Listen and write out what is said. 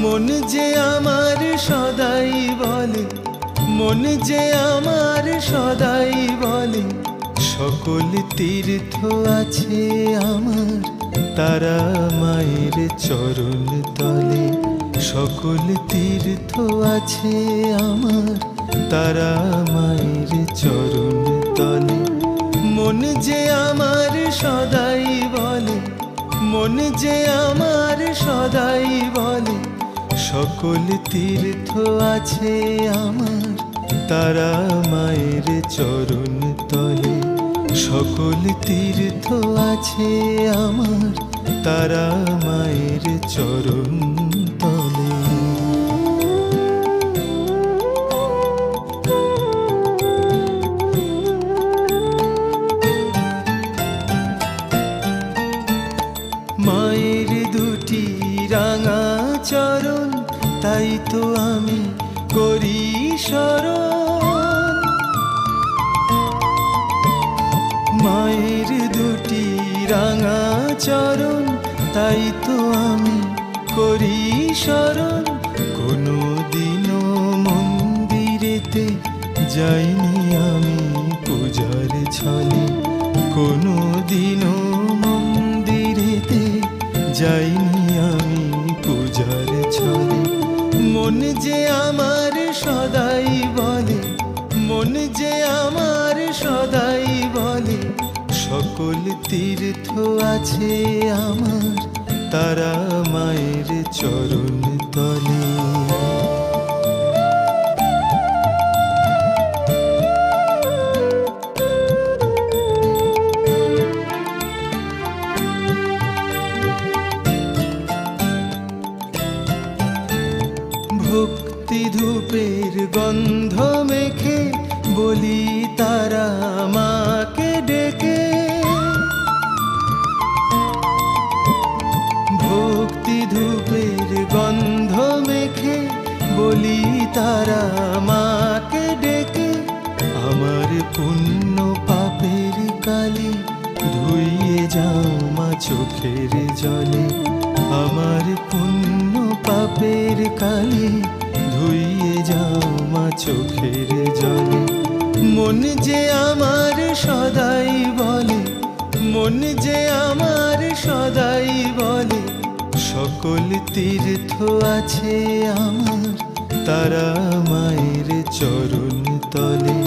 মন যে আমার সদাই বলে, মন যে আমার সদাই বলে, সকল তীর্থ আছে আমার তারা মায়ের চরণ তলে। সকল তীর্থ আছে আমার তারা মায়ের চরণ তলে। মন যে আমার সদাই বলে, মন যে আমার সদাই বলে, সকল তীর্থ আছে আমার তারা মায়ের চরণ তলে। সকল তীর্থ আছে আমার তারা মায়ের চরণ তলে। মায়ের দুটি রাঙা চরণ, তাই তো আমি করি স্মরণ। মায়ের দুটি রাঙা চরণ, তাই তো আমি করি স্মরণ। কোনো দিনও মন্দিরেতে যাইনি আমি পূজার ছলে। কোনো দিনও মন্দিরেতে যাইনি আমি পূজার ছলে। মন যে আমার সদাই বলে, মন যে আমার সদাই বলে, সকল তীর্থ আছে আমার তারা মায়ের চরণ তলে। ভক্তি ধূপের গন্ধ মেখে বলি তারা মাকে ডেকে। ভক্তি ধূপের গন্ধ মেখে বলি তারা মাকে ডেকে। আমার পুণ্য পাপের কালি ধুইয়ে যাও মা চোখের জলে। আমার পুণ্য পাপের কালি ধুইয়ে যাও মা চোখের জলে। মন যে আমার সদাই বলে, মন যে আমার সদাই বলে, সকল তীর্থ আছে আমার তারা মায়ের চরণ তলে।